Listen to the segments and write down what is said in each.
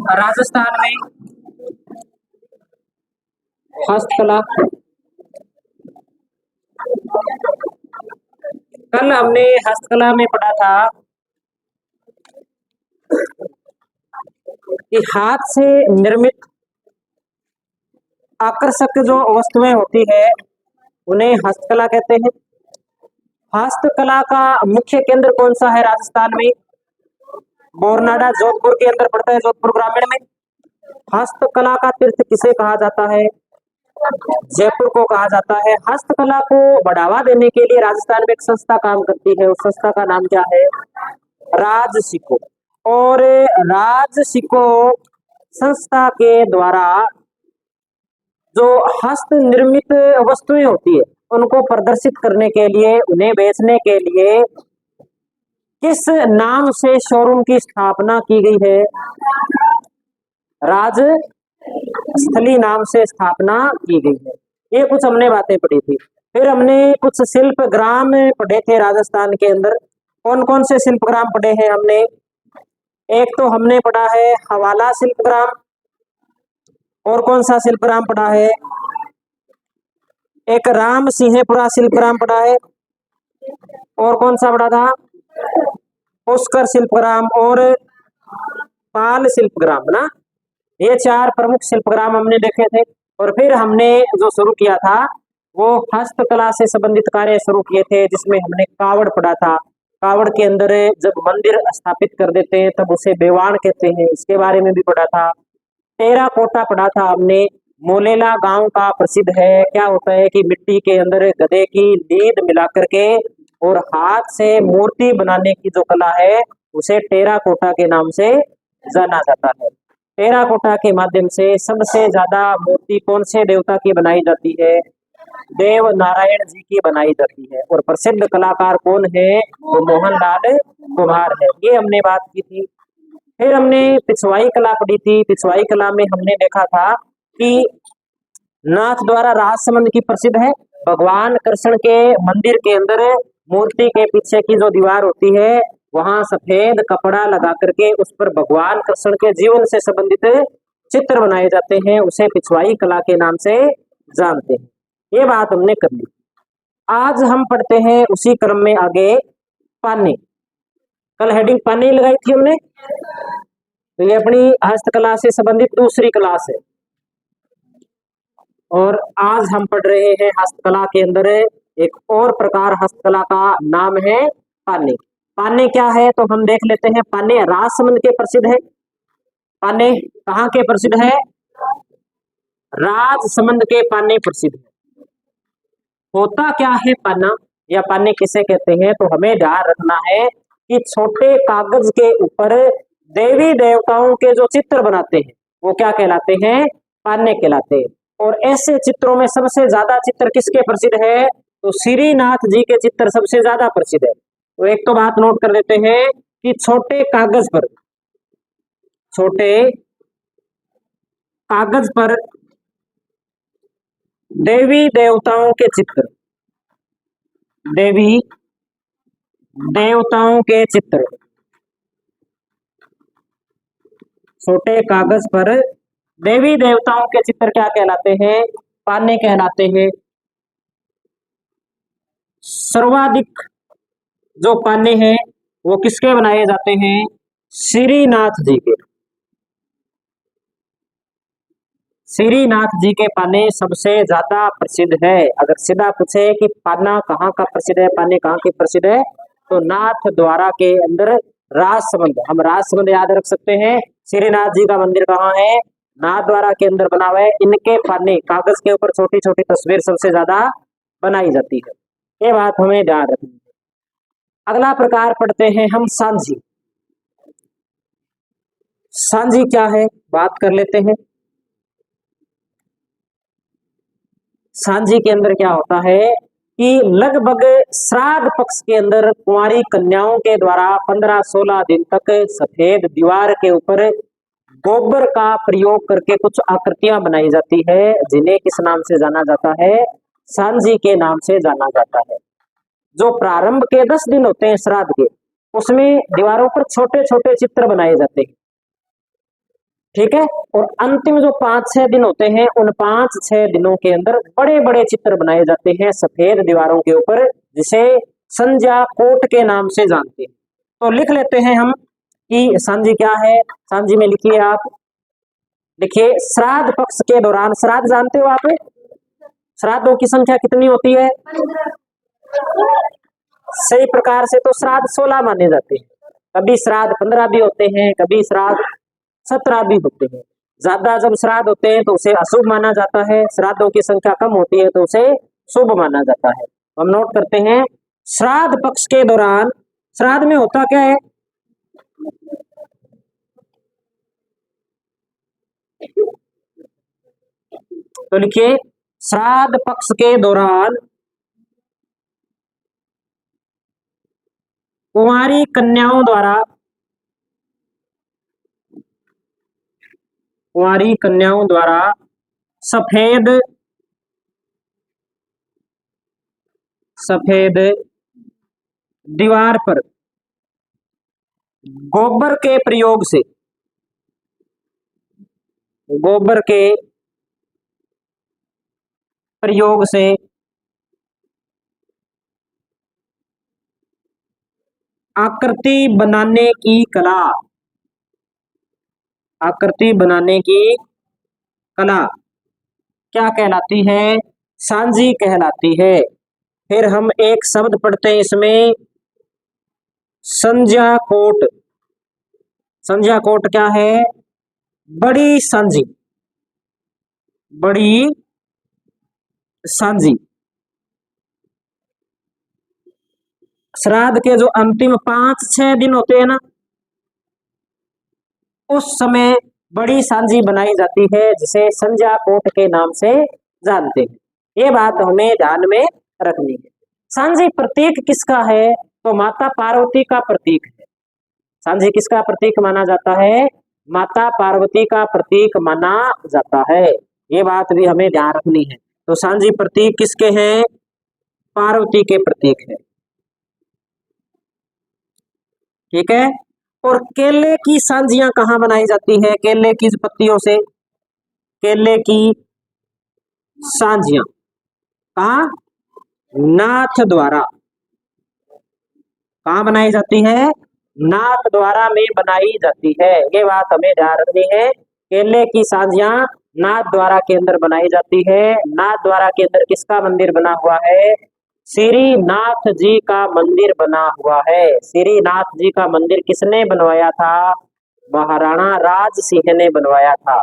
राजस्थान में हस्तकला। कल हमने हस्तकला में पढ़ा था कि हाथ से निर्मित आकर्षक जो वस्तुएं होती है उन्हें हस्तकला कहते हैं। हस्तकला का मुख्य केंद्र कौन सा है राजस्थान में? बोरनाडा जोधपुर के अंदर पड़ता है, जोधपुर ग्रामीण में। हस्तकला का तीर्थ किसे कहा जाता है? जयपुर को कहा जाता है। हस्तकला को बढ़ावा देने के लिए राजस्थान में एक संस्था काम करती है, उस संस्था का नाम क्या है? राजसिको। और राजसिको संस्था के द्वारा जो हस्त निर्मित वस्तुएं होती है उनको प्रदर्शित करने के लिए, उन्हें बेचने के लिए किस नाम से शोरूम की स्थापना की गई है? राजस्थली नाम से स्थापना की गई है। ये कुछ हमने बातें पढ़ी थी। फिर हमने कुछ शिल्प ग्राम पढ़े थे राजस्थान के अंदर। कौन कौन से शिल्प ग्राम पढ़े हैं हमने? एक तो हमने पढ़ा है हवाला शिल्प ग्राम। और कौन सा शिल्प ग्राम पढ़ा है? एक राम सिंहपुरा शिल्प ग्राम पढ़ा है। और कौन सा पढ़ा था? पुष्कर शिल्पग्राम और पाल शिल्पग्राम ना। ये चार प्रमुख शिल्पग्राम हमने देखे थे। और फिर हमने जो शुरू किया था वो हस्तकला से संबंधित कार्य शुरू किए थे, जिसमें हमने कावड़ पढ़ा था। कावड़ के अंदर जब मंदिर स्थापित कर देते हैं तब उसे बेवाण कहते हैं, इसके बारे में भी पढ़ा था। टेराकोटा पढ़ा था हमने। मोलेला गांव का प्रसिद्ध है। क्या होता है कि मिट्टी के अंदर गधे की लीद मिला करके और हाथ से मूर्ति बनाने की जो कला है उसे टेराकोटा के नाम से जाना जाता है। टेराकोटा के माध्यम से सबसे ज्यादा मूर्ति कौन से देवता की बनाई जाती है? देव नारायण जी की बनाई जाती है। और प्रसिद्ध कलाकार कौन है? वो मोहनलाल कुम्हार है। ये हमने बात की थी। फिर हमने पिछवाई कला पढ़ी थी। पिछवाई कला में हमने देखा था कि नाथ द्वारा राजसमंद की प्रसिद्ध है। भगवान कृष्ण के मंदिर के अंदर मूर्ति के पीछे की जो दीवार होती है वहां सफेद कपड़ा लगा करके उस पर भगवान कृष्ण के जीवन से संबंधित चित्र बनाए जाते हैं, उसे पिछवाई कला के नाम से जानते हैं। ये बात हमने कर ली। आज हम पढ़ते हैं उसी क्रम में आगे पानी। कल हेडिंग पानी लगाई थी हमने, तो ये अपनी हस्तकला से संबंधित दूसरी क्लास है। और आज हम पढ़ रहे हैं हस्तकला के अंदर एक और प्रकार हस्तकला का नाम है पाने। पाने क्या है तो हम देख लेते हैं। पाने राजसमंद के प्रसिद्ध है। पाने कहाँ के प्रसिद्ध है? राजसमंद के पाने प्रसिद्ध है। होता क्या है पाना या पाने किसे कहते हैं? तो हमें ध्यान रखना है कि छोटे कागज के ऊपर देवी देवताओं के जो चित्र बनाते हैं वो क्या कहलाते हैं? पाने कहलाते हैं। और ऐसे चित्रों में सबसे ज्यादा चित्र किसके प्रसिद्ध है? तो श्रीनाथ जी के चित्र सबसे ज्यादा प्रसिद्ध है। तो एक तो बात नोट कर लेते हैं कि छोटे कागज पर देवी देवताओं के चित्र, देवी देवताओं के चित्र, छोटे कागज पर देवी देवताओं के चित्र क्या कहलाते हैं? पाने कहलाते हैं। सर्वाधिक जो पाने हैं वो किसके बनाए जाते हैं? श्रीनाथ जी के। श्रीनाथ जी के पाने सबसे ज्यादा प्रसिद्ध है। अगर सीधा पूछे कि पाना कहाँ का प्रसिद्ध है, पाने कहाँ के प्रसिद्ध है, तो नाथ द्वारा के अंदर राजसमंद, हम राजसमंद याद रख सकते हैं। श्रीनाथ जी का मंदिर कहाँ है? नाथ द्वारा के अंदर बना हुआ है। इनके पाने कागज के ऊपर छोटी छोटी तस्वीर सबसे ज्यादा बनाई जाती है। ये बात हमें ध्यान रखनी है। अगला प्रकार पढ़ते हैं हम सांझी। सांझी क्या है बात कर लेते हैं। सांझी के अंदर क्या होता है कि लगभग श्राद्ध पक्ष के अंदर कुंवारी कन्याओं के द्वारा 15-16 दिन तक सफेद दीवार के ऊपर गोबर का प्रयोग करके कुछ आकृतियां बनाई जाती है, जिन्हें किस नाम से जाना जाता है? सांझी के नाम से जाना जाता है। जो प्रारंभ के 10 दिन होते हैं श्राद्ध के, उसमें दीवारों पर छोटे छोटे चित्र बनाए जाते हैं। ठीक है। और अंतिम जो 5-6 दिन होते हैं, उन 5-6 दिनों के अंदर बड़े बड़े चित्र बनाए जाते हैं सफेद दीवारों के ऊपर, जिसे संध्या कोट के नाम से जानते हैं। तो लिख लेते हैं हम कि सांझी क्या है। सांझी में लिखिए आप, देखिए श्राद्ध पक्ष के दौरान, श्राद्ध जानते हो आप, श्राद्धों की संख्या कितनी होती है? सही प्रकार से तो श्राद्ध 16 माने जाते हैं। कभी श्राद्ध 15 भी होते हैं, कभी श्राद्ध 17 भी होते हैं। ज्यादा जब श्राद्ध होते हैं तो उसे अशुभ माना जाता है, श्राद्धों की संख्या कम होती है तो उसे शुभ माना जाता है। हम नोट करते हैं, श्राद्ध पक्ष के दौरान, श्राद्ध में होता क्या है? तो लिखिए, श्राद्ध पक्ष के दौरान कुंवारी कन्याओं द्वारा, कुंवारी कन्याओं द्वारा सफेद सफेद दीवार पर गोबर के प्रयोग से, गोबर के प्रयोग से आकृति बनाने की कला, आकृति बनाने की कला क्या कहलाती है? सांझी कहलाती है। फिर हम एक शब्द पढ़ते हैं इसमें, संध्या कोट। संध्या कोट क्या है? बड़ी सांझी, बड़ी सांझी। श्राद्ध के जो अंतिम 5-6 दिन होते हैं ना, उस समय बड़ी सांझी बनाई जाती है, जिसे संध्या कोट के नाम से जानते हैं। ये बात हमें ध्यान में रखनी है। सांझी प्रतीक किसका है? तो माता पार्वती का प्रतीक है। सांझी किसका प्रतीक माना जाता है? माता पार्वती का प्रतीक माना जाता है। ये बात भी हमें ध्यान रखनी है। तो सांझी प्रतीक किसके हैं? पार्वती के प्रतीक है। ठीक है। और केले की सांझियां कहाँ बनाई जाती है? केले की पत्तियों से केले की सांझियां कहाँ? नाथ द्वारा। कहाँ बनाई जाती है? नाथ द्वारा में बनाई जाती है। ये बात हमें ध्यान रखनी है। केले की सांझियां नाथ द्वारा के अंदर बनाई जाती है। नाथ द्वारा के अंदर किसका मंदिर बना हुआ है? श्रीनाथ जी का मंदिर बना हुआ है। श्रीनाथ जी का मंदिर किसने बनवाया था? महाराणा राज सिंह ने बनवाया था।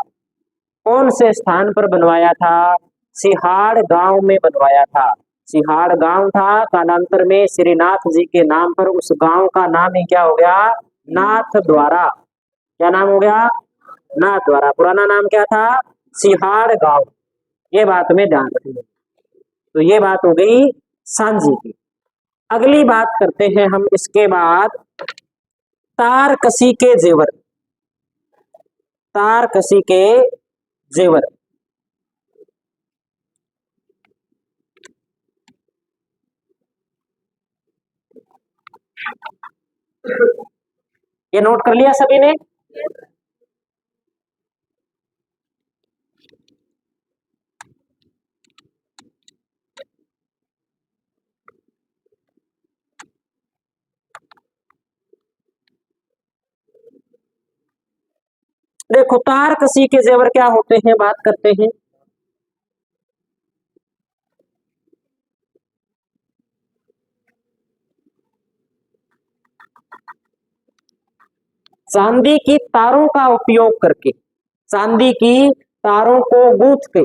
कौन से स्थान पर बनवाया था? सिहाड़ गांव में बनवाया था। सिहाड़ गांव था, कालांतर में श्रीनाथ जी के नाम पर उस गांव का नाम ही क्या हो गया? नाथ द्वारा। क्या नाम हो गया? नाथ द्वारा। पुराना नाम क्या था? सिहाड़ गांव। ये बात में ध्यान रखिए। तो ये बात हो गई सांझी की। अगली बात करते हैं हम इसके बाद, तार कसी के जेवर। तार कसी के जेवर। ये नोट कर लिया सभी ने? देखो, तार कसी के जेवर क्या होते हैं, बात करते हैं। चांदी की तारों का उपयोग करके, चांदी की तारों को गूंथ के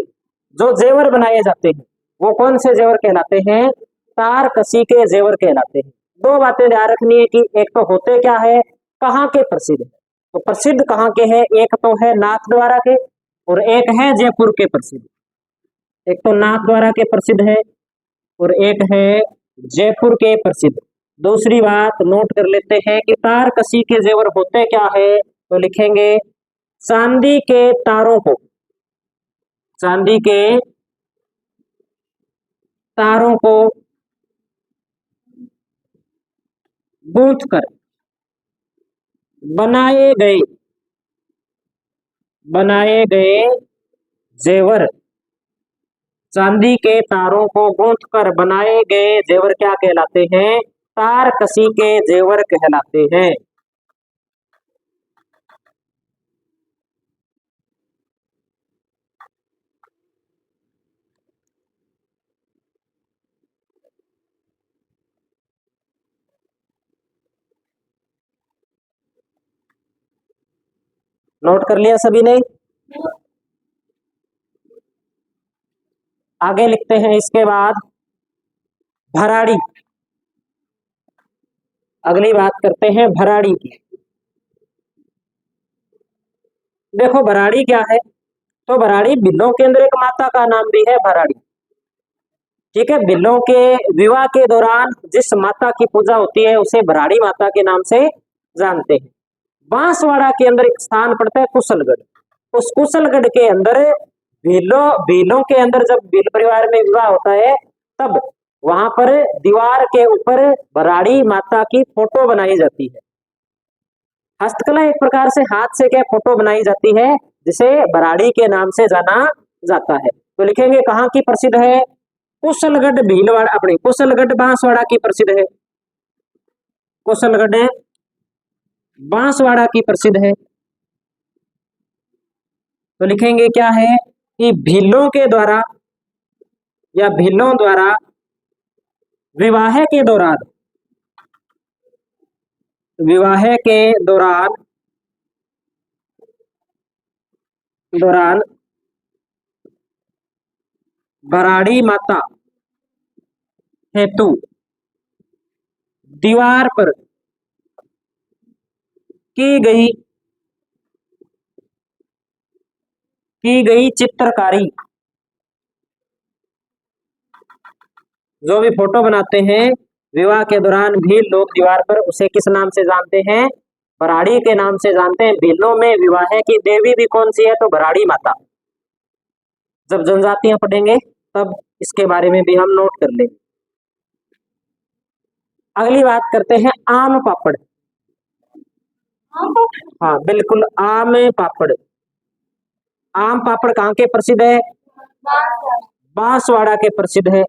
जो जेवर बनाए जाते हैं, वो कौन से जेवर कहलाते हैं? तार कसी के जेवर कहलाते हैं। दो बातें ध्यान रखनी है कि एक तो होते क्या है, कहाँ के प्रसिद्ध है। तो प्रसिद्ध कहाँ के हैं? एक तो है नाथ द्वारा के, और एक है जयपुर के प्रसिद्ध। एक तो नाथ द्वारा के प्रसिद्ध है और एक है जयपुर के प्रसिद्ध। दूसरी बात नोट कर लेते हैं कि तार कसी के जेवर होते क्या है। तो लिखेंगे, चांदी के तारों को, चांदी के तारों को गूंथ कर बनाए गए, बनाए गए जेवर, चांदी के तारों को गूंथ कर बनाए गए जेवर क्या कहलाते हैं? तार कसी के जेवर कहलाते हैं। नोट कर लिया सभी ने? आगे लिखते हैं इसके बाद भराड़ी। अगली बात करते हैं भराड़ी की। देखो भराड़ी क्या है, तो भराड़ी बिल्लों के अंदर एक माता का नाम भी है भराड़ी। ठीक है, बिल्लों के विवाह के दौरान जिस माता की पूजा होती है उसे भराड़ी माता के नाम से जानते हैं। बांसवाड़ा के अंदर एक स्थान पड़ता है कुशलगढ़। उस कुशलगढ़ के अंदर भीलों भीलों के अंदर जब भील परिवार में विवाह होता है तब वहां पर दीवार के ऊपर भराड़ी माता की फोटो बनाई जाती है। हस्तकला एक प्रकार से हाथ से क्या फोटो बनाई जाती है जिसे भराड़ी के नाम से जाना जाता है। तो लिखेंगे कहाँ की प्रसिद्ध है? कुशलगढ़ भीलवाड़ा, अपनी कुशलगढ़ बांसवाड़ा की प्रसिद्ध है। कुशलगढ़ बांसवाड़ा की प्रसिद्ध है। तो लिखेंगे क्या है कि भीलों के द्वारा या भीलों द्वारा विवाह के दौरान, विवाह के दौरान दौरान भराड़ी माता हेतु दीवार पर की गई चित्रकारी, जो भी फोटो बनाते हैं विवाह के दौरान भील लोग दीवार पर, उसे किस नाम से जानते हैं? भराड़ी के नाम से जानते हैं। भीलों में विवाह की देवी भी कौन सी है? तो भराड़ी माता। जब जनजातियां पढ़ेंगे तब इसके बारे में भी हम नोट कर लेंगे। अगली बात करते हैं आम पापड़। हाँ बिल्कुल, आम पापड़। आम पापड़ कहाँ के प्रसिद्ध है? बांसवाड़ा के प्रसिद्ध है।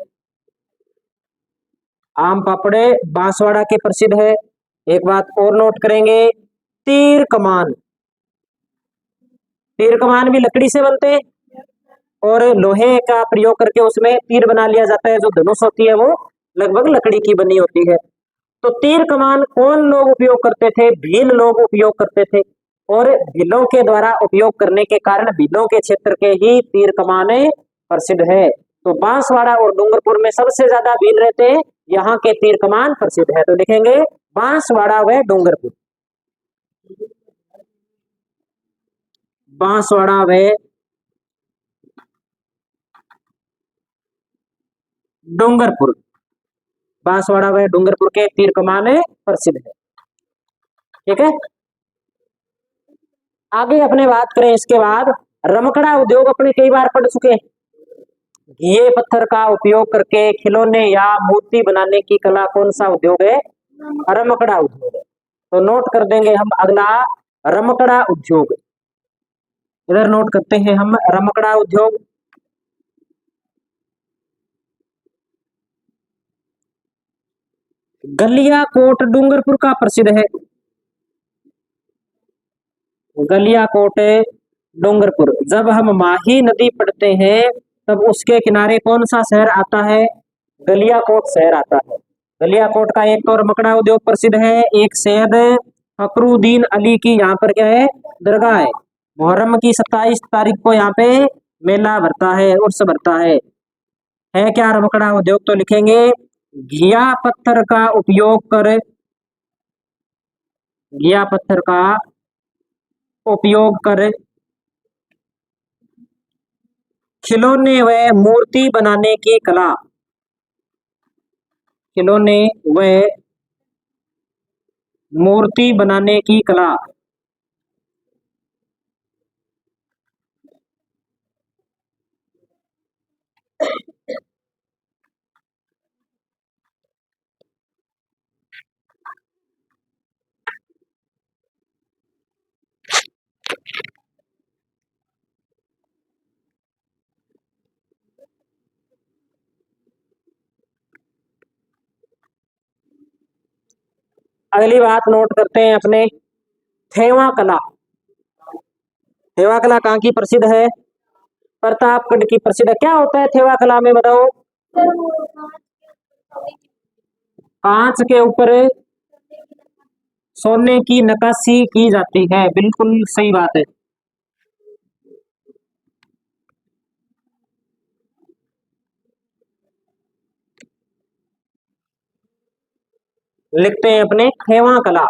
आम पापड़ बांसवाड़ा के प्रसिद्ध है। एक बात और नोट करेंगे, तीर कमान। तीर कमान भी लकड़ी से बनते हैं और लोहे का प्रयोग करके उसमें तीर बना लिया जाता है। जो धनुष होती है वो लगभग लकड़ी की बनी होती है। तो तीर कमान कौन लोग उपयोग करते थे? भील लोग उपयोग करते थे। और भीलों के द्वारा उपयोग करने के कारण भीलों के क्षेत्र के ही तीर कमाने प्रसिद्ध है। तो बांसवाड़ा और डूंगरपुर में सबसे ज्यादा भील रहते हैं, यहाँ के तीर कमान प्रसिद्ध है। तो लिखेंगे बांसवाड़ा व डूंगरपुर। बांसवाड़ा व डूंगरपुर, बांसवाड़ा व डूंगरपुर के तीर कमान प्रसिद्ध है। ठीक है, आगे अपने बात करें इसके बाद रमकड़ा उद्योग अपने कई बार पढ़ चुके हैं। घिये पत्थर का उपयोग करके खिलौने या मूर्ति बनाने की कला कौन सा उद्योग है? रमकड़ा उद्योग है। तो नोट कर देंगे हम अगला रमकड़ा उद्योग। इधर नोट करते हैं हम रमकड़ा उद्योग। गलियाकोट डूंगरपुर का प्रसिद्ध है। गलियाकोट डूंगरपुर। जब हम माही नदी पढ़ते हैं तब उसके किनारे कौन सा शहर आता है? गलियाकोट शहर आता है। गलियाकोट का एक तो रमकड़ा उद्योग प्रसिद्ध है, एक सैयद फकरुद्दीन अली की यहाँ पर क्या है? दरगाह है। मुहर्रम की 27 तारीख को यहाँ पे मेला भरता है, उर्स भरता है क्या रमकड़ा उद्योग? तो लिखेंगे घिया पत्थर का उपयोग कर, घिया पत्थर का उपयोग कर खिलौने व मूर्ति बनाने की कला, खिलौने व मूर्ति बनाने की कला। अगली बात नोट करते हैं अपने थेवा कला। थेवा कला कहाँ की प्रसिद्ध है? प्रतापगढ़ की प्रसिद्ध है। क्या होता है थेवा कला में बताओ? कांच के ऊपर सोने की नक्काशी की जाती है। बिल्कुल सही बात है। लिखते हैं अपने थेवा कला।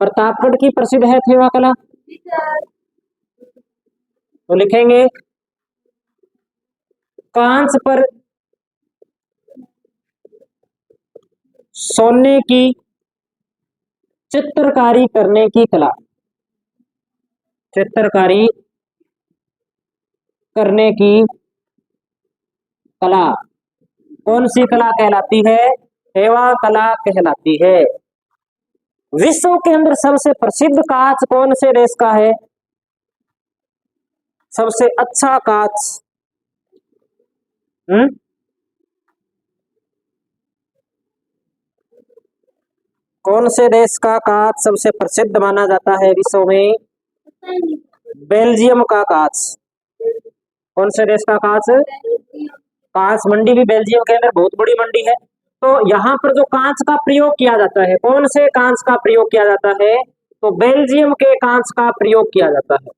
प्रतापगढ़ की प्रसिद्ध है थेवा कला, तो लिखेंगे कांच पर सोने की चित्रकारी करने की कला। चित्रकारी करने की कला कौन सी कला कहलाती है? थेवा कला कहलाती है। विश्व के अंदर सबसे प्रसिद्ध कांच कौन से देश का है? सबसे अच्छा कांच कौन से देश का कांच सबसे प्रसिद्ध माना जाता है विश्व में? बेल्जियम का कांच। कौन से देश का कांच? कांच मंडी भी बेल्जियम के अंदर बहुत बड़ी मंडी है। तो यहाँ पर जो कांच का प्रयोग किया जाता है, कौन से कांच का प्रयोग किया जाता है? तो बेल्जियम के कांच का प्रयोग किया जाता है।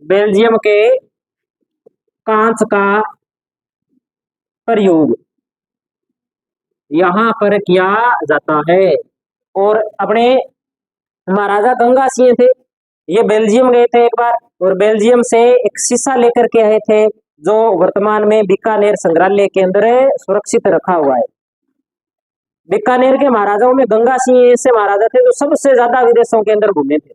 बेल्जियम के कांच का प्रयोग यहाँ पर किया जाता है। और अपने महाराजा गंगा सिंह थे, ये बेल्जियम गए थे एक बार, और बेल्जियम से एक शीशा लेकर के आए थे जो वर्तमान में बीकानेर संग्रहालय के अंदर सुरक्षित रखा हुआ है। बीकानेर के महाराजाओं में गंगा सिंह ऐसे महाराजा थे जो सबसे ज्यादा विदेशों के अंदर घूमे थे।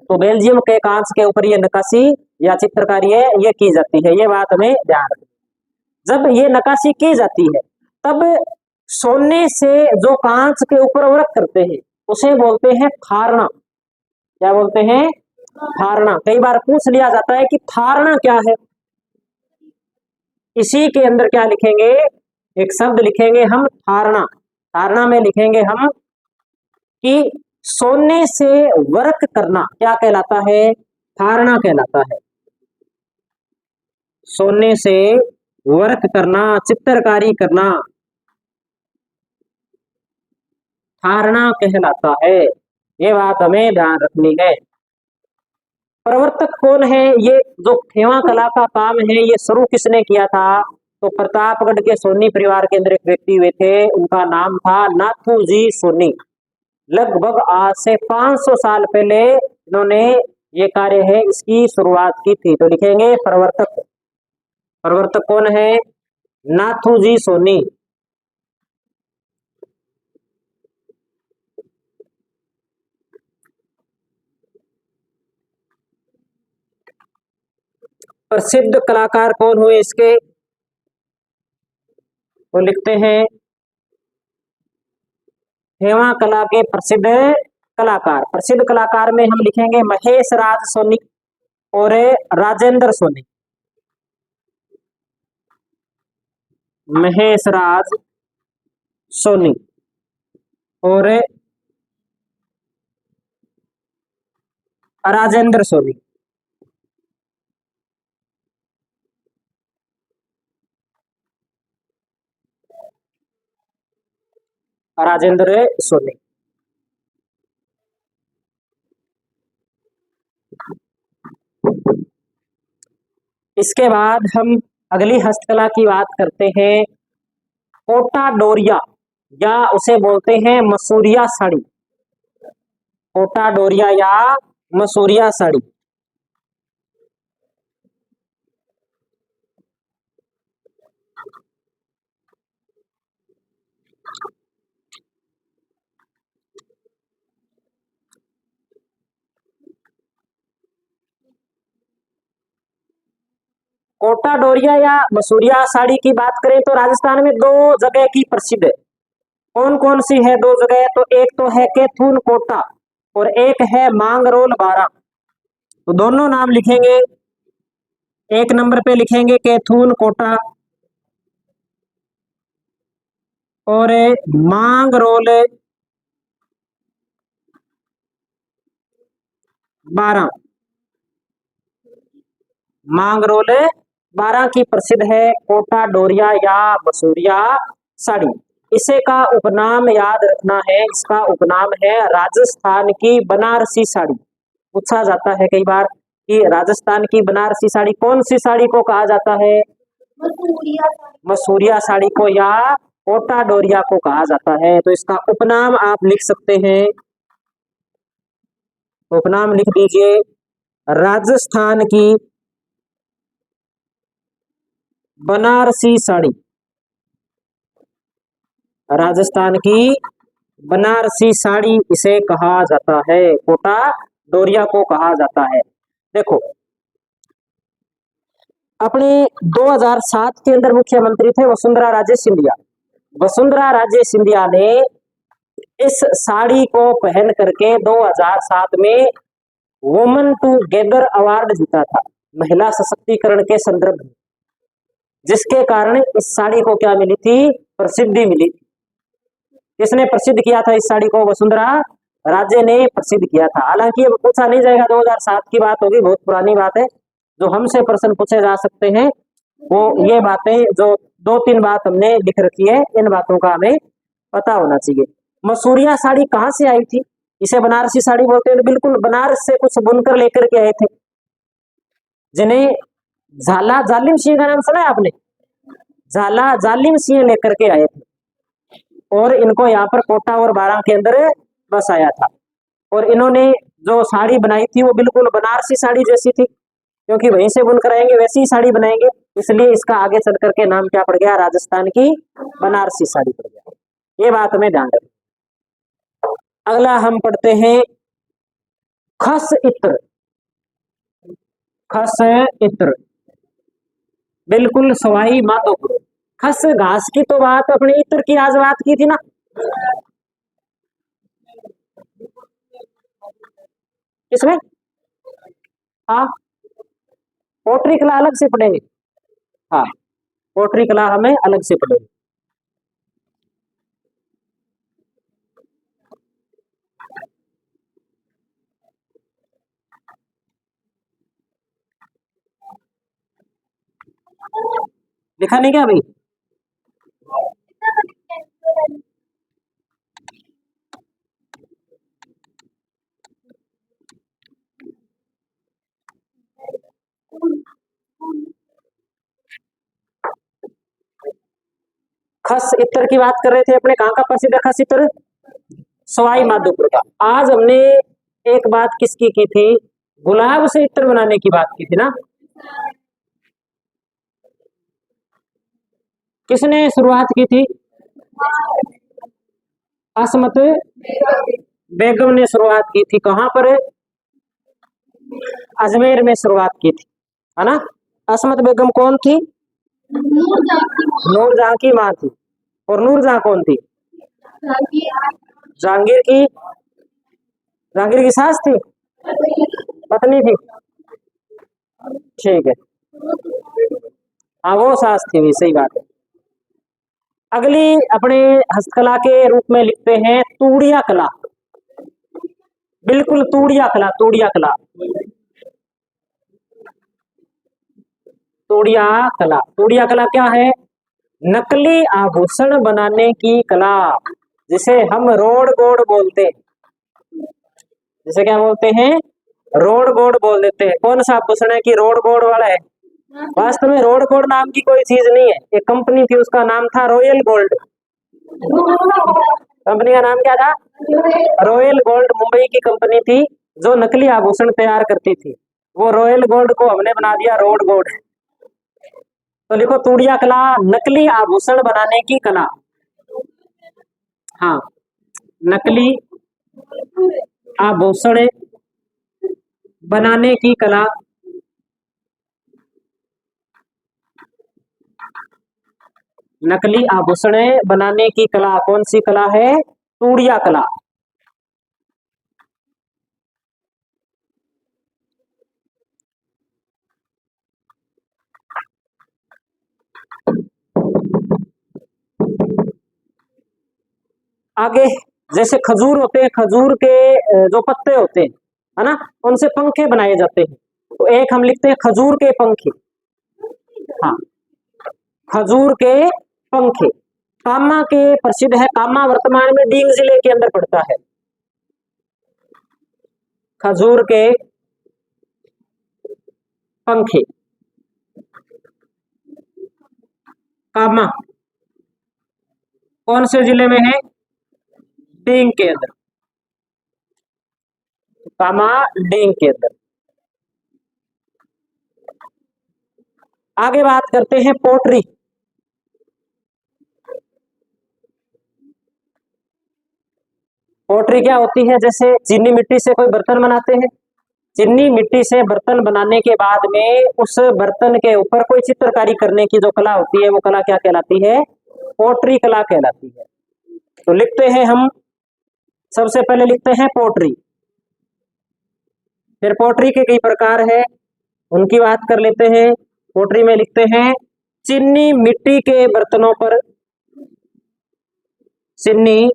तो बेल्जियम के कांच के ऊपर ये नक्काशी या चित्रकारी है ये की जाती है, ये बात हमें ध्यान रखनी। जब ये नक्काशी की जाती है तब सोने से जो कांच के ऊपर वर्क करते हैं उसे बोलते हैं थारना। क्या बोलते हैं? थारना। कई बार पूछ लिया जाता है कि थारना क्या है। इसी के अंदर क्या लिखेंगे? एक शब्द लिखेंगे हम थारना। थारना में लिखेंगे हम कि सोने से वर्क करना क्या कहलाता है? थारना कहलाता है। सोने से वर्क करना, चित्रकारी करना थारना कहलाता है। ये बात हमें ध्यान रखनी है। प्रवर्तक कौन है? ये जो थेवा कला का काम है ये शुरू किसने किया था? तो प्रतापगढ़ के सोनी परिवार के अंदर एक व्यक्ति हुए थे, उनका नाम था नाथूजी सोनी। लगभग आज से 500 साल पहले इन्होंने ये कार्य है इसकी शुरुआत की थी। तो लिखेंगे प्रवर्तक। प्रवर्तक कौन है? नाथूजी सोनी। प्रसिद्ध कलाकार कौन हुए इसके? तो लिखते हैं थेवा कला के प्रसिद्ध कलाकार। प्रसिद्ध कलाकार में हम लिखेंगे महेश राज सोनी और राजेंद्र सोनी। महेश राज सोनी और राजेंद्र सोनी। राजेंद्र सोनी। इसके बाद हम अगली हस्तकला की बात करते हैं कोटा डोरिया, या उसे बोलते हैं मसूरिया साड़ी। कोटा डोरिया या मसूरिया साड़ी। कोटा डोरिया या मसूरिया साड़ी की बात करें तो राजस्थान में दो जगह की प्रसिद्ध है। कौन कौन सी है दो जगह? तो एक तो है कैथून कोटा और एक है मांगरोल 12। तो दोनों नाम लिखेंगे। एक नंबर पे लिखेंगे कैथून कोटा और मांगरोल 12। मांगरोल 12 की प्रसिद्ध है कोटा डोरिया या बसूरिया साड़ी। इसे का उपनाम याद रखना है, इसका उपनाम है राजस्थान की बनारसी साड़ी। पूछा जाता है कई बार कि राजस्थान की बनारसी साड़ी कौन सी साड़ी को कहा जाता है? मसूरिया साड़ी को या कोटा डोरिया को कहा जाता है। तो इसका उपनाम आप लिख सकते हैं, उपनाम लिख दीजिए राजस्थान की बनारसी साड़ी। राजस्थान की बनारसी साड़ी इसे कहा जाता है, कोटा डोरिया को कहा जाता है। देखो अपने 2007 के अंदर मुख्यमंत्री थे वसुंधरा राजे सिंधिया। वसुंधरा राजे सिंधिया ने इस साड़ी को पहन करके 2007 में वुमेन टुगेदर अवार्ड जीता था, महिला सशक्तिकरण के संदर्भ में, जिसके कारण इस साड़ी को क्या मिली थी? प्रसिद्धि मिली। किसने प्रसिद्ध किया था इस साड़ी को? वसुंधरा राजे ने प्रसिद्ध किया था। हालांकि अब पूछा नहीं जाएगा, 2007 की बात होगी, बहुत पुरानी बात है। जो हमसे प्रश्न पूछे जा सकते हैं वो ये बातें, जो 2-3 बात हमने लिख रखी है, इन बातों का हमें पता होना चाहिए। मसूरिया साड़ी कहाँ से आई थी? इसे बनारसी साड़ी बोलते हैं। बिल्कुल बनारस से कुछ बुनकर लेकर के आए थे, जिन्हें झाला जालिम सिंह का नाम सुना है आपने? झाला जालिम सिंह लेकर के आए थे और इनको यहाँ पर कोटा और 12 के अंदर बसाया था। और इन्होंने जो साड़ी बनाई थी वो बिल्कुल बनारसी साड़ी जैसी थी, क्योंकि वहीं से बुनकर आएंगे वैसी ही साड़ी बनाएंगे, इसलिए इसका आगे चल करके नाम क्या पड़ गया? राजस्थान की बनारसी साड़ी पड़ गया। ये बात हमें ध्यान रखना। अगला हम पढ़ते हैं खस इत्र। खस इत्र बिल्कुल सवाई माधोपुर। खस घास की तो बात, अपने इत्र की आज बात की थी ना। इसमें हाँ पोट्री कला अलग से पढ़ेंगे। हाँ पोट्री कला हमें अलग से पढ़ेंगे। लिखा नहीं क्या अभी? खस इत्र की बात कर रहे थे अपने, कहाँ का प्रसिद्ध है खस इत्र? सवाई माधोपुर का। आज हमने एक बात किसकी की थी? गुलाब से इत्र बनाने की बात की थी ना। किसने शुरुआत की थी? असमत बेगम ने शुरुआत की थी। कहां पर? अजमेर में शुरुआत की थी, है ना। असमत बेगम कौन थी? नूरजहां की माँ थी। और नूरजहां कौन थी? जहांगीर की, जहांगीर की सास थी, पत्नी थी। ठीक है, हाँ वो सास थी भी, सही बात है। अगली अपने हस्तकला के रूप में लिखते हैं तूड़िया कला। बिल्कुल तूड़िया कला, तूड़िया कला, तूड़िया कला। तूड़िया कला क्या है? नकली आभूषण बनाने की कला, जिसे हम रोड गोड बोलते हैं। जिसे क्या बोलते हैं? रोड गोड बोल देते हैं। कौन सा आभूषण है कि रोड गोड वाला है? वास्तव में रोड गोड नाम की कोई चीज नहीं है, एक कंपनी थी, उसका नाम था रॉयल गोल्ड। कंपनी का नाम क्या था? Royal gold. मुंबई की कंपनी थी जो नकली आभूषण तैयार करती थी। वो रॉयल गोल्ड को हमने बना दिया रोड गोल्ड। तो लिखो तूड़िया कला, नकली आभूषण बनाने की कला। हाँ नकली आभूषण बनाने की कला। नकली आभूषण बनाने की कला कौन सी कला है? तूड़िया कला। आगे जैसे खजूर होते हैं, खजूर के जो पत्ते होते हैं, है ना, उनसे पंखे बनाए जाते हैं। तो एक हम लिखते हैं खजूर के पंखे। हाँ, खजूर के पंखे। कामा के प्रसिद्ध है, कामा वर्तमान में दीन जिले के अंदर पड़ता है। खजूर के पंखे, कामा कौन से जिले में है? डींग के अंदर। कामा डींग के अंदर। आगे बात करते हैं पोट्री। पोट्री क्या होती है? जैसे चीनी मिट्टी से कोई बर्तन बनाते हैं, चीनी मिट्टी से बर्तन बनाने के बाद में उस बर्तन के ऊपर कोई चित्रकारी करने की जो कला होती है, वो कला क्या कहलाती है? पोट्री कला कहलाती है। तो लिखते हैं हम, सबसे पहले लिखते हैं पोट्री। फिर पोट्री के कई प्रकार है, उनकी बात कर लेते हैं। पोट्री में लिखते हैं चीनी मिट्टी के बर्तनों पर, चीनी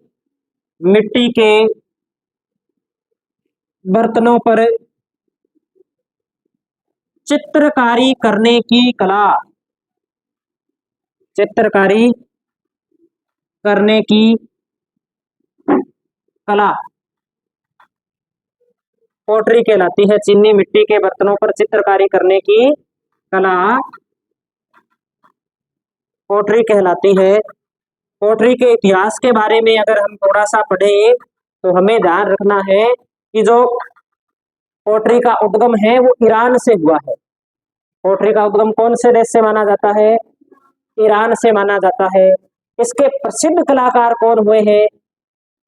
मिट्टी के बर्तनों पर चित्रकारी करने की कला, चित्रकारी करने की कला पोट्री कहलाती है। चीनी मिट्टी के बर्तनों पर चित्रकारी करने की कला पोट्री कहलाती है। पोट्री के इतिहास के बारे में अगर हम थोड़ा सा पढ़ें तो हमें ध्यान रखना है कि जो पोट्री का उद्गम है वो ईरान से हुआ है। पोट्री का उद्गम कौन से देश से माना जाता है? ईरान से माना जाता है। इसके प्रसिद्ध कलाकार कौन हुए हैं?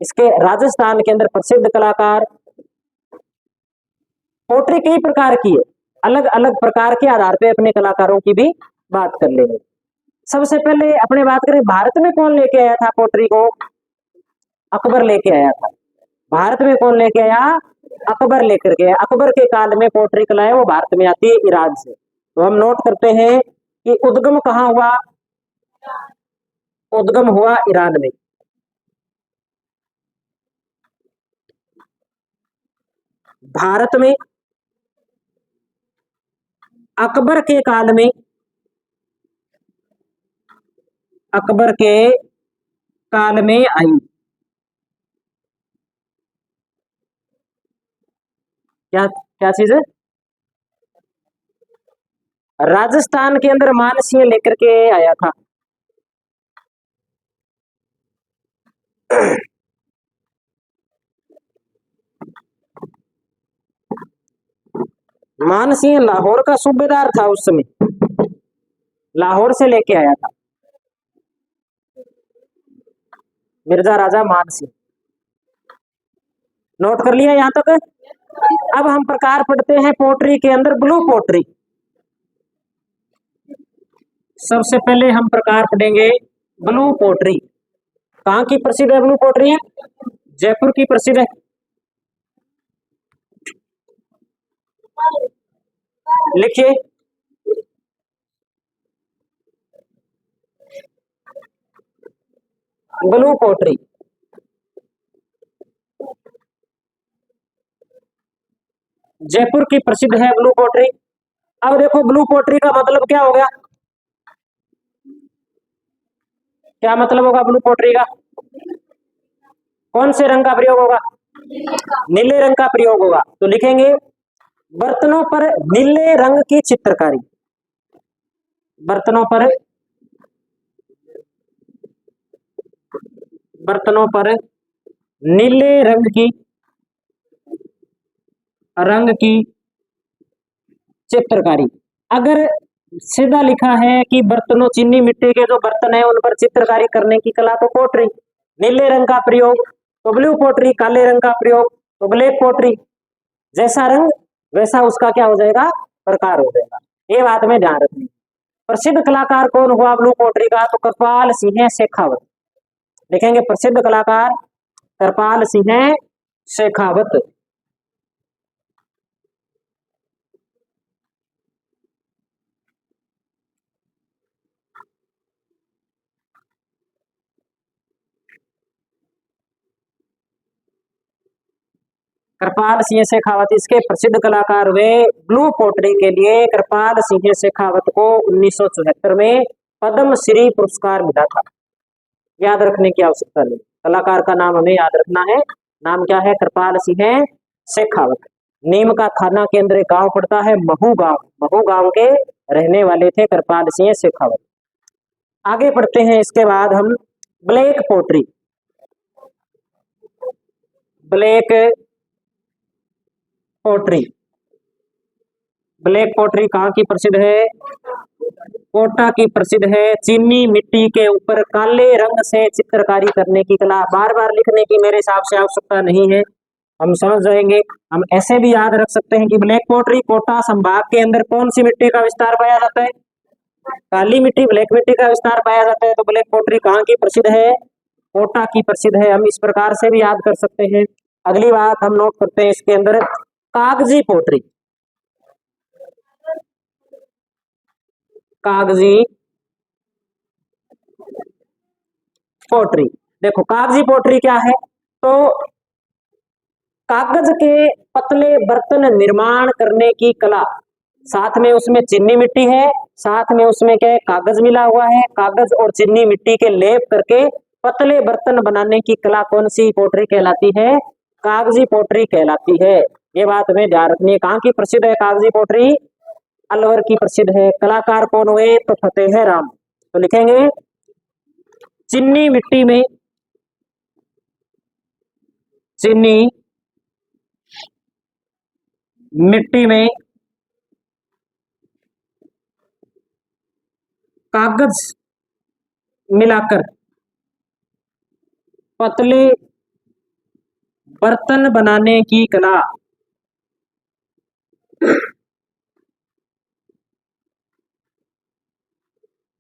इसके राजस्थान के अंदर प्रसिद्ध कलाकार, पोट्री कई प्रकार की है, अलग अलग प्रकार के आधार पे अपने कलाकारों की भी बात कर लेंगे। सबसे पहले अपने बात करें भारत में कौन लेके आया था पोट्री को? अकबर लेके आया था। भारत में कौन लेके आया? अकबर लेकर के। अकबर के काल में पोट्री कला है वो भारत में आती है ईरान से। तो हम नोट करते हैं कि उद्गम कहाँ हुआ? उद्गम हुआ ईरान में। भारत में अकबर के काल में, अकबर के काल में आई। क्या क्या चीज है? राजस्थान के अंदर मानसिंह लेकर के आया था। मानसिंह लाहौर का सूबेदार था उस समय, लाहौर से लेके आया था मिर्जा राजा मानसिंह। नोट कर लिया यहां तक? अब हम प्रकार पढ़ते हैं पोट्री के अंदर। ब्लू पोट्री, सबसे पहले हम प्रकार पढ़ेंगे ब्लू पोट्री। कहाँ की प्रसिद्ध है ब्लू पोट्री? जयपुर की प्रसिद्ध है। लिखिए ब्लू पोट्री। जयपुर की प्रसिद्ध है ब्लू पोट्री। अब देखो ब्लू पोट्री का मतलब क्या हो गया? क्या मतलब होगा ब्लू पोट्री का? कौन से रंग का प्रयोग होगा? नीले रंग का प्रयोग होगा। तो लिखेंगे बर्तनों पर नीले रंग की चित्रकारी, बर्तनों पर, बर्तनों पर नीले रंग की चित्रकारी। अगर सीधा लिखा है कि बर्तनों, चीनी मिट्टी के जो बर्तन है उन पर चित्रकारी करने की कला, तो पोट्री। नीले रंग का प्रयोग तो ब्लू पोट्री, काले रंग का प्रयोग तो ब्लैक पोट्री। जैसा रंग वैसा उसका क्या हो जाएगा? प्रकार हो जाएगा। ये बात में ध्यान रखनी। प्रसिद्ध कलाकार कौन हुआ ब्लू पोट्री का? तो कृपाल सिंह शेखावत। लिखेंगे प्रसिद्ध कलाकार कृपाल सिंह शेखावत। कृपाल सिंह शेखावत इसके प्रसिद्ध कलाकार हुए। ब्लू पोट्री के लिए कृपाल सिंह शेखावत को 1974 में पद्म श्री पुरस्कार मिला था। याद रखने की आवश्यकता नहीं, कलाकार का नाम हमें याद रखना है। नाम क्या है? कृपाल सिंह शेखावत। नीम का थाना के अंदर एक गांव पड़ता है महू गांव, महू गांव के रहने वाले थे कृपाल सिंह शेखावत। आगे पढ़ते हैं। इसके बाद हम black pottery, black pottery, black pottery कहाँ की प्रसिद्ध है? कोटा की प्रसिद्ध है। चीनी मिट्टी के ऊपर काले रंग से चित्रकारी करने की कला। बार बार लिखने की मेरे हिसाब से आवश्यकता नहीं है, हम समझ जाएंगे। हम ऐसे भी याद रख सकते हैं कि ब्लैक पोट्री कोटा संभाग के अंदर कौन सी मिट्टी का विस्तार पाया जाता है? काली मिट्टी, ब्लैक मिट्टी का विस्तार पाया जाता है। तो ब्लैक पोट्री कहाँ की प्रसिद्ध है? कोटा की प्रसिद्ध है। हम इस प्रकार से भी याद कर सकते हैं। अगली बात हम नोट करते हैं इसके अंदर, कागजी पोट्री, कागजी पोट्री। देखो कागजी पोट्री क्या है? तो कागज के पतले बर्तन निर्माण करने की कला, साथ में उसमें चीनी मिट्टी है, साथ में उसमें क्या है? कागज मिला हुआ है। कागज और चीनी मिट्टी के लेप करके पतले बर्तन बनाने की कला कौन सी पोट्री कहलाती है? कागजी पोट्री कहलाती है। ये बात हमें ध्यान रखनी है। कहाँ की प्रसिद्ध है कागजी पोट्री? अलवर की प्रसिद्ध है। कलाकार कौन हुए? तो फतेह राम। तो लिखेंगे चीनी मिट्टी में, चीनी मिट्टी में कागज मिलाकर पतले बर्तन बनाने की कला,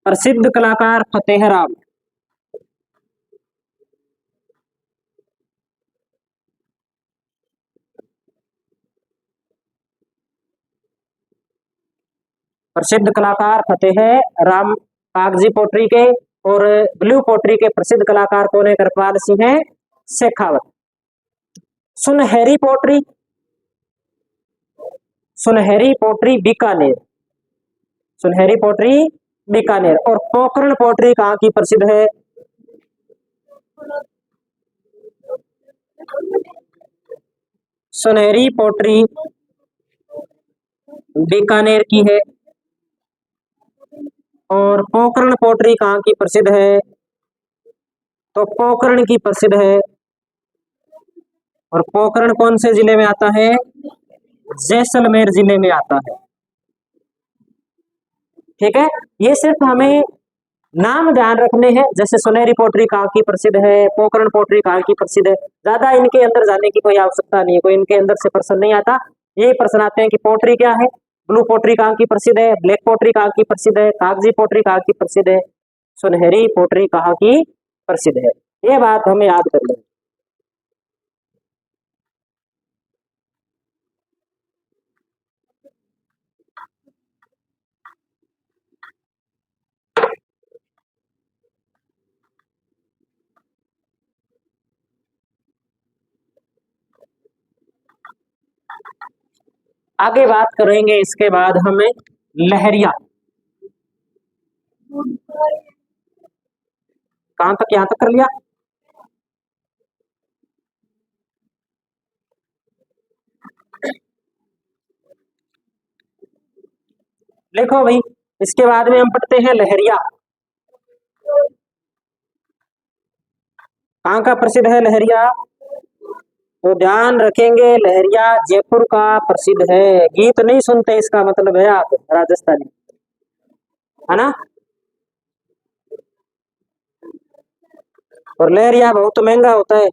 प्रसिद्ध कलाकार फतेह राम। प्रसिद्ध कलाकार फतेह राम कागजी पोट्री के। और ब्लू पोट्री के प्रसिद्ध कलाकार कौन है? कृपाल सिंह शेखावत। सुनहरी पोट्री, सुनहरी पोट्री बीकानेर, सुनहरी पोट्री बीकानेर। और पोखरण पोट्री कहाँ की प्रसिद्ध है? सुनहरी पोट्री बीकानेर की है। और पोखरण पोट्री कहाँ की प्रसिद्ध है? तो पोखरण की प्रसिद्ध है। और पोखरण कौन से जिले में आता है? जैसलमेर जिले में आता है। ठीक है, ये सिर्फ हमें नाम ध्यान रखने हैं। जैसे सुनहरी पोट्री कहाँ की प्रसिद्ध है, पोखरण पोट्री कहाँ की प्रसिद्ध है, ज्यादा इनके अंदर जाने की कोई आवश्यकता नहीं है। कोई इनके अंदर से प्रश्न नहीं आता। ये प्रश्न आते हैं कि पोट्री क्या है, ब्लू पोट्री कहाँ की प्रसिद्ध है, ब्लैक पोट्री कहाँ की प्रसिद्ध है, कागजी पोट्री कहाँ की प्रसिद्ध है, सुनहरी पोट्री कहाँ की प्रसिद्ध है। ये बात हमें याद कर लें। आगे बात करेंगे इसके बाद हमें लहरिया। कहां तक? यहां तक कर लिया। देखो भाई, इसके बाद में हम पढ़ते हैं लहरिया। कहाँ का प्रसिद्ध है लहरिया? तो ध्यान रखेंगे, लहरिया जयपुर का प्रसिद्ध है। गीत नहीं सुनते इसका मतलब है आप राजस्थानी, है ना। और लहरिया बहुत महंगा होता है।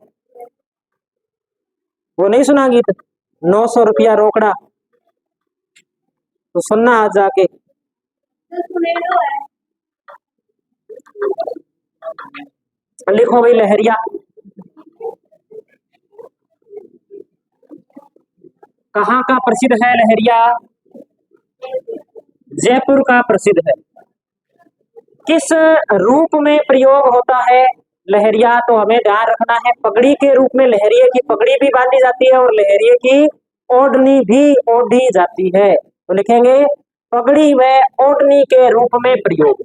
वो नहीं सुना गीत? 900 रुपया रोकड़ा। तो सुनना आज जाके। लिखो भाई लहरिया। कहाँ का प्रसिद्ध है लहरिया? जयपुर का प्रसिद्ध है। किस रूप में प्रयोग होता है? लहरिया तो हमें ध्यान रखना है, पगड़ी के रूप में लहरिये की पगड़ी भी बांधी जाती है और लहरिये की ओढ़नी भी ओढ़ी जाती है। तो लिखेंगे पगड़ी व ओढ़नी के रूप में प्रयोग,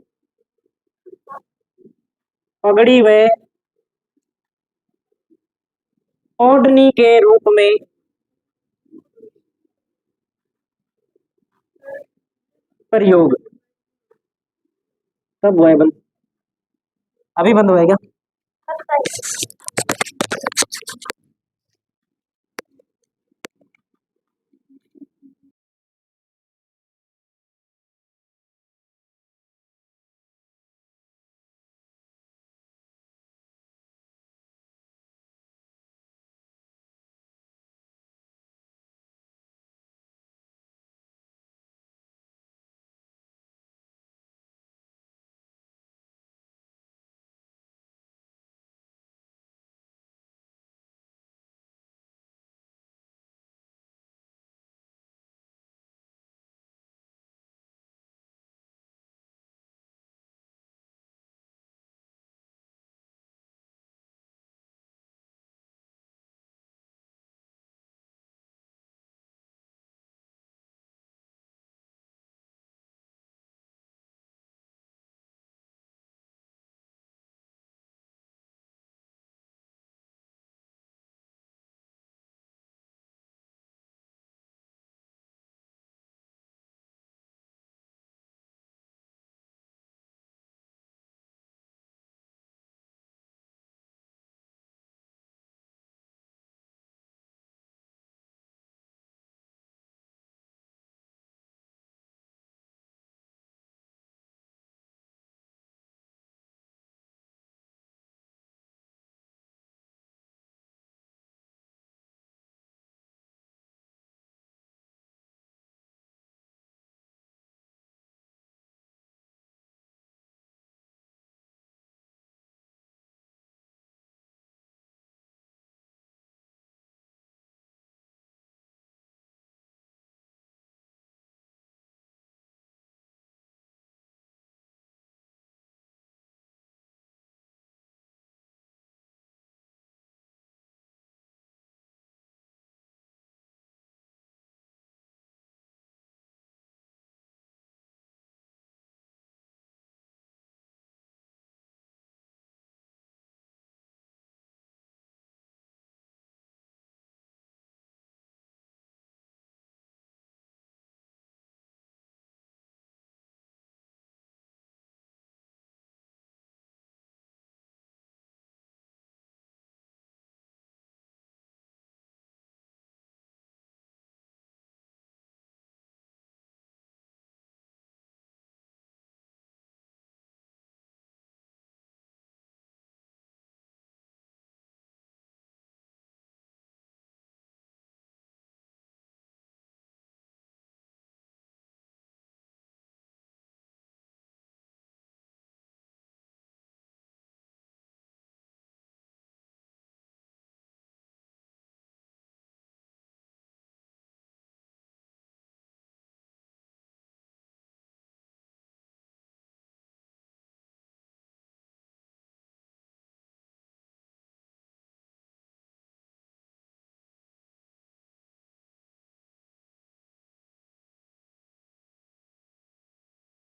पगड़ी व ओढ़नी के रूप में प्रयोग। तब हुआ है बंद, अभी बंद हुआ है क्या?